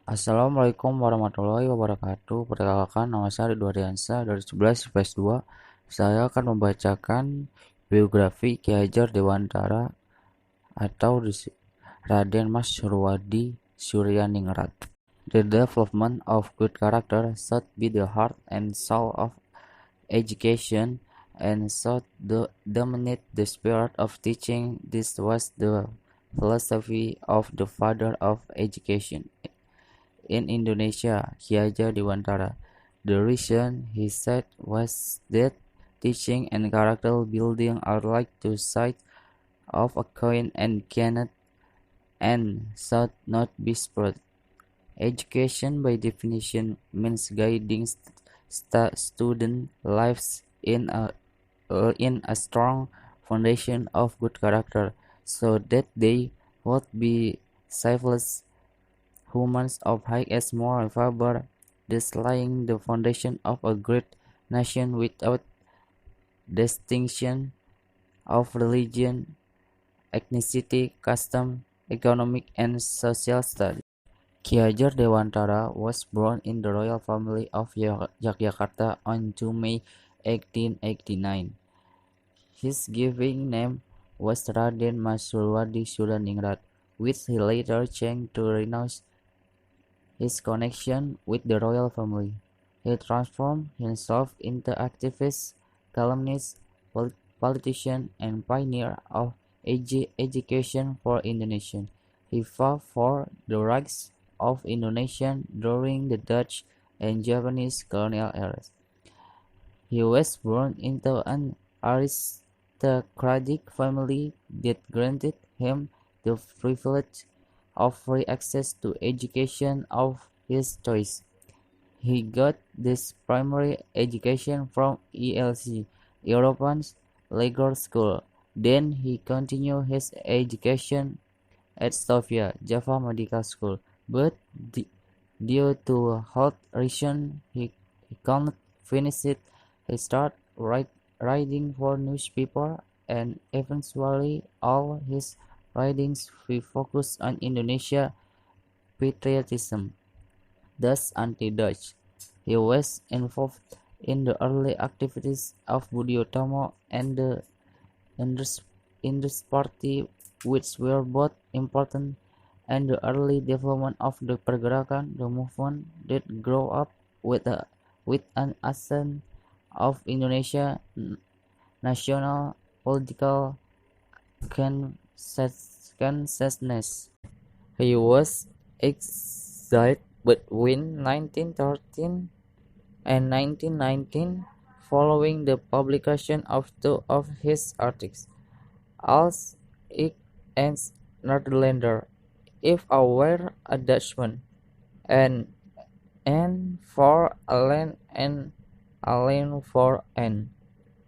Assalamualaikum warahmatullahi wabarakatuh. Perkenalkan, nama saya Rydho Ardiansyah dari 11 IPS 2. Saya akan membacakan biografi Ki Hajar Dewantara atau Raden Mas Surwadi Suryaningrat. The development of good character should be the heart and soul of education and should dominate the spirit of teaching. This was the philosophy of the father of education in Indonesia, Ki Hajar Dewantara. The reason he said was that teaching and character building are like two sides of a coin and cannot and should not be spread. Education by definition means guiding student lives in a strong foundation of good character so that they would be selfless humans of highest moral fiber, thus laying the foundation of a great nation without distinction of religion, ethnicity, custom, economic, and social status. Ki Hajar Dewantara was born in the royal family of Yogyakarta on 2 May 1889. His given name was Raden Mas Surwadi Suryaningrat, which he later changed to renounce his connection with the royal family. He transformed himself into activist, columnist, politician, and pioneer of education for Indonesia. He fought for the rights of Indonesians during the Dutch and Japanese colonial eras. He was born into an aristocratic family that granted him the privilege of free access to education of his choice. He got this primary education from ELC, European Legal School. Then he continued his education at Sofia, Java Medical School, but due to health reasons he couldn't finish it. He started writing for newspaper, and eventually all his writings focused on Indonesia patriotism, thus anti-Dutch. He was involved in the early activities of Budi Utomo and the Indus Party, which were both important and the early development of the pergerakan, the movement that grew up with an ascent of Indonesia national political consciousness. He was exiled between 1913 and 1919 following the publication of two of his articles, Als ik eens Nederlander, if I were a Dutchman, and for a land and a land for an,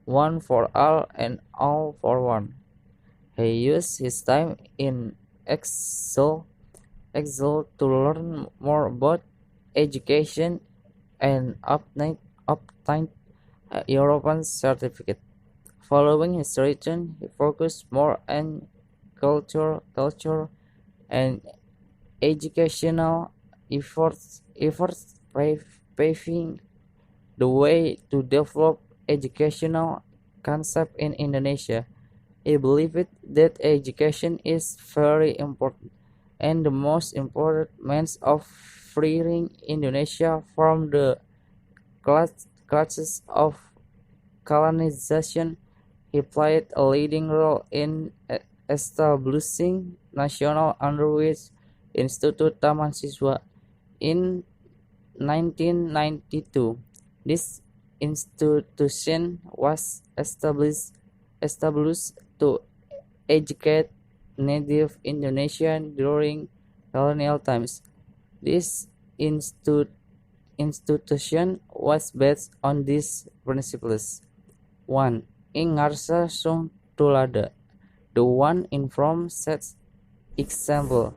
one for all and all for one. He used his time in exile to learn more about education and obtain a European certificate. Following his return, he focused more on culture and educational efforts paving the way to develop educational concept in Indonesia. He believed that education is very important and the most important means of freeing Indonesia from the clutches of colonization. He played a leading role in establishing National Underway Institute Taman Siswa in 1992. This institution was established to educate native Indonesians during colonial times. This institution was based on these principles. 1. Ing ngarsa sung tulada, the one in from sets example.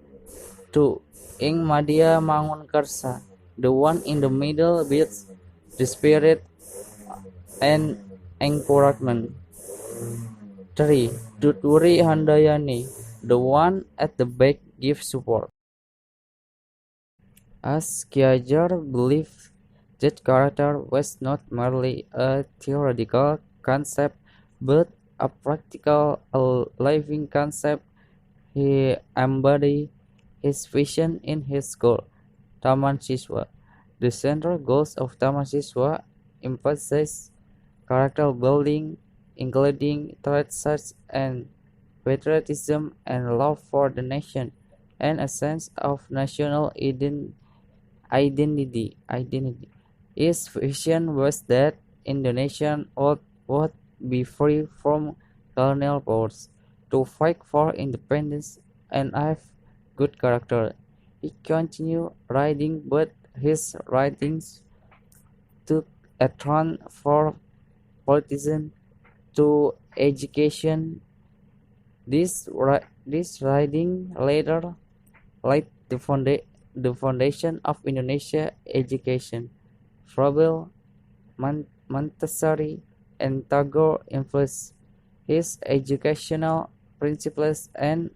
2. Ing madya mangun karsa, the one in the middle builds the spirit and encouragement. 3. Tuturi Handayani, the one at the back gives support. as Ki Hajar believed that character was not merely a theoretical concept but a practical, a living concept. He embodied his vision in his goal, Taman Siswa. The central goals of Taman Siswa emphasize character building, including traits such as patriotism and love for the nation, and a sense of national identity. His vision was that Indonesia would be free from colonial powers, to fight for independence and have good character. He continued writing, but his writings took a turn for politician to education. This writing later laid the foundation of Indonesia education. Froebel, Montessori, and Tagore influenced his educational principles, and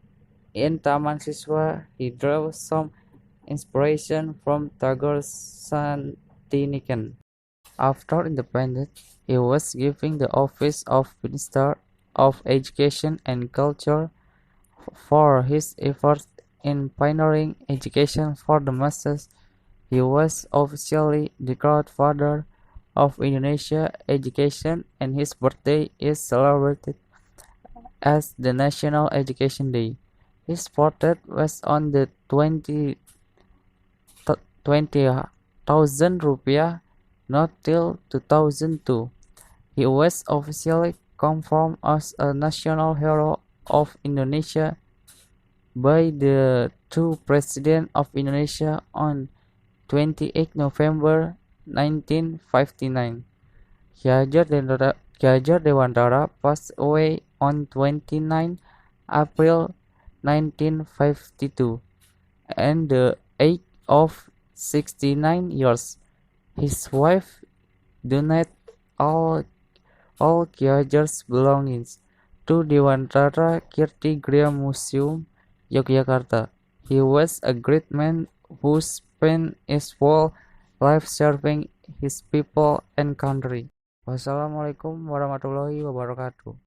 in Taman Siswa he drew some inspiration from Tagore's Santinikan. After independence, he was given the office of Minister of Education and Culture for his efforts in pioneering education for the masses. He was officially the godfather of Indonesia education, and his birthday is celebrated as the National Education Day. His portrait was on the 20,000 rupiah note till 2002. He was officially confirmed as a national hero of Indonesia by the two Presidents of Indonesia on 28 November 1959. Ki Hajar Dewantara passed away on 29 April 1952 at the age of 69 years. His wife donated all Ki Hajar's belongings to Dewantara Kirti Gria Museum, Yogyakarta. He was a great man who spent his whole life serving his people and country. Wassalamualaikum warahmatullahi wabarakatuh.